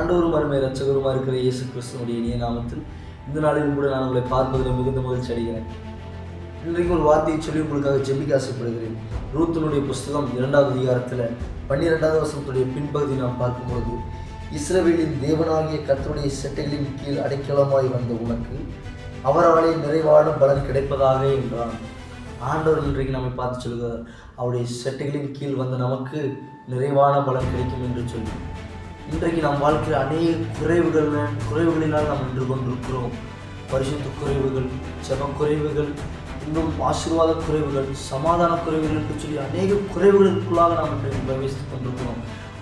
ஆண்டவரும் அருமை இரட்சகருமா இருக்கிற இயேசு கிறிஸ்துவனுடைய இனிய நாமத்தில் இந்த நாளிலும் கூட நான் உங்களை பார்ப்பதில் மிகுந்த மகிழ்ச்சி அடைகிறேன். இன்றைக்கு ஒரு வார்த்தையை சொல்லி உங்களுக்காக ஜெபிக்க ஆசைப்படுகிறேன். ரூத்தினுடைய புஸ்தகம் 2வது அதிகாரத்தில் 12வது வசனத்துடைய பின்பகுதி நாம் பார்க்கும்போது, இஸ்ரவேலின் தேவனாகிய கர்த்தருடைய செட்டைகளின் கீழ் அடைக்கலமாய் வந்த உனக்கு அவராலே நிறைவான பலன் கிடைப்பதாக என்றான். ஆண்டவர் இன்றைக்கு நம்மை பார்த்து சொல்கிறார், அவருடைய செட்டைகளின் கீழ் வந்த நமக்கு நிறைவான பலன் கிடைக்கும் என்று சொல்லி. இன்றைக்கு நம் வாழ்க்கையில் அநேக குறைவுகளினால் நாம் நின்று கொண்டிருக்கிறோம். பரிசுத்த குறைவுகள், ஜெப குறைவுகள், இன்னும் ஆசீர்வாத குறைவுகள், சமாதான குறைவுகள் என்று சொல்லி அநேக குறைவுகளுக்குள்ளாக நாம் இன்றைக்கு பிரவேசித்துக் கொண்டிருக்கிறோம்.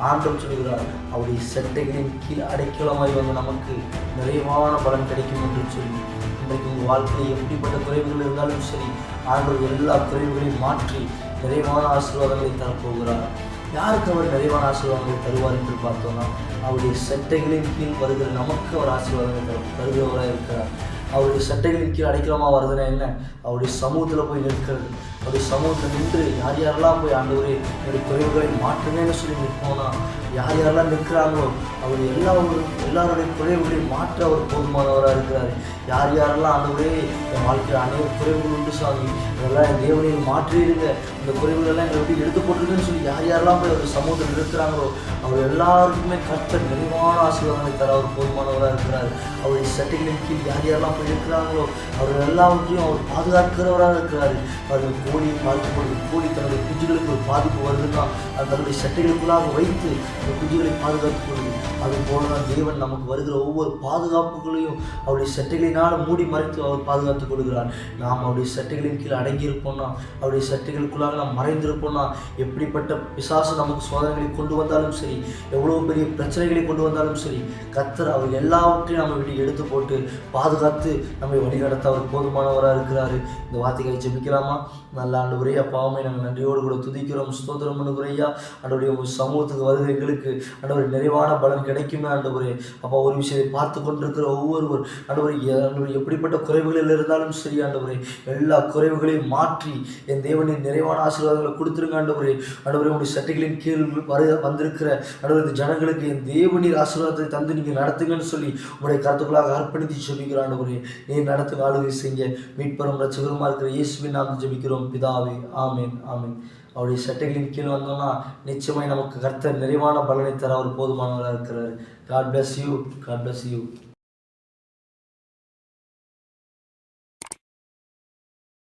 ஆண்டவர் சொல்கிறார், அவருடைய செட்டைகளின் கீழ் அடைக்கலமாய் வந்து நமக்கு நிறைவான பலன் கிடைக்கும் என்று சொல்லி. இன்றைக்கு உங்கள் வாழ்க்கையில் எப்படிப்பட்ட குறைவுகள் இருந்தாலும் சரி, ஆண்டவர் எல்லா குறைவுகளையும் மாற்றி நிறைவான ஆசீர்வாதங்களை தரப்போகிறார். யாருக்கு அவர் நிறைவான ஆசீர்வாதங்களை தருவார் என்று பார்த்தோம்னா, அவருடைய சட்டைகளின் கீழ் வருகிற நமக்கு அவர் ஆசீர்வாதங்களை தருகிறவராக இருக்கிறார். அவருடைய சட்டைகளின் கீழ் அடைக்கலமாக வருதுன்னா என்ன? அவருடைய சமூகத்தில் போய் நிற்கிறது. அவருடைய சமூகத்தில் நின்று யாரெல்லாம் போய் ஆண்டவரே என்னுடைய குறைவுகளை மாற்றுங்கன்னு சொல்லி நிற்போம்னா, யாரெல்லாம் நிற்கிறாங்களோ அவருடைய எல்லாருடைய குறைவுகளையும் மாற்ற அவர் போதுமானவராக இருக்கிறார். யாரெல்லாம் ஆண்டவரே என் வாழ்க்கையில் அநேக குறைவுகள் உண்டு சாமி, இதெல்லாம் என் தேவனையும் மாற்றிடுங்க, இந்த குறைவுகளெல்லாம் எங்களை விட்டு எடுத்து போட்டுருக்குன்னு சொல்லி யாரெல்லாம் போய் அவர் சமூகத்தில் இருக்கிறாங்களோ அவர் எல்லாருக்குமே கர்த்தர் நிறைவான ஆசீர்வாதங்களை தர அவர் போதுமானவராக இருக்கிறார். அவருடைய சட்டைகளின் கீழ் யாரெல்லாம் போய் இருக்கிறாங்களோ அவர்கள் எல்லாவற்றையும் அவர் பாதுகாக்கிறவராக இருக்கிறார். அவர்கள் கோழியை பார்க்கப்படுது, கோழி தன்னுடைய குஞ்சுகளுக்கு ஒரு பாதிப்பு வருதுன்னா அது தன்னுடைய சட்டைகளுக்குள்ளாக வைத்து அந்த குஞ்சுகளை பாதுகாத்துக் கொள்ளுது. அதுபோல தான் தேவன் நமக்கு வருகிற ஒவ்வொரு பாதுகாப்புகளையும் அவருடைய சட்டைகளினால் மூடி மறைத்து அவர் பாதுகாத்துக் கொள்கிறார். நாம் அவருடைய சட்டைகளின் கீழ் அடங்கியிருப்போம்னா, அவருடைய சட்டைகளுக்குள்ளாக நாம் மறைந்திருப்போம்னா, எப்படிப்பட்ட பிசாசு நமக்கு சோதனைகளை கொண்டு வந்தாலும் சரி, எவ்வளோ பெரிய பிரச்சனைகளை கொண்டு வந்தாலும் சரி, கர்த்தர் அவர் எல்லாவற்றையும் நம்ம விட்டு எடுத்து போட்டு பாதுகாத்து நம்மை வழிநடத்த அவர் போதுமானவராக இருக்கிறாரு. இந்த வார்த்தைகளை ஜெபிக்கலாமா? நல்ல ஆண்டவரே, அப்பாவுமே நாங்கள் நன்றியோடு கூட துதிக்கிறோம், ஸ்தோத்திரம் பண்ணுகிறோம். ஆண்டவரே, உங்கள் சமூகத்துக்கு வருகிற எங்களுக்கு ஆண்டவரே நிறைவான பலன் கிடைக்குமே. ஆண்டவரே அப்பா, ஒரு விஷயத்தை பார்த்து கொண்டிருக்கிற ஒவ்வொருவர் ஆண்டவரே எப்படிப்பட்ட குறைவுகளில் இருந்தாலும் சரி, ஆண்டவரே எல்லா குறைவுகளையும் மாற்றி என் தேவனின் நிறைவான ஆசீர்வாதங்களை கொடுத்துருங்க. ஆண்டவரே உங்களுடைய சட்டைகளின் கீழ் வந்திருக்கிற ஆண்டவரே ஜனங்களுக்கு என் தேவனின் ஆசீர்வாதத்தை தந்து நீங்கள் நடத்துங்கன்னு சொல்லி உங்களுடைய கருத்துக்களாக அர்ப்பணித்து ஜெபிக்கிற ஆண்டவரே, நீ நடத்துங்க, ஆளுகை செய்ய மீட்பரும் இரட்சகருமா இருக்கிற இயேசுவின் நாமத்தில் ஜெபிக்கிறோம் பிதாவே, ஆமேன் ஆமேன். அவருடைய சட்டைகளின் கீழ் வந்தோம்னா நிச்சயமாய் நமக்கு கர்த்தர் நிறைவான பலனை தர அவர் போதுமானவராக இருக்கிறார். God bless you.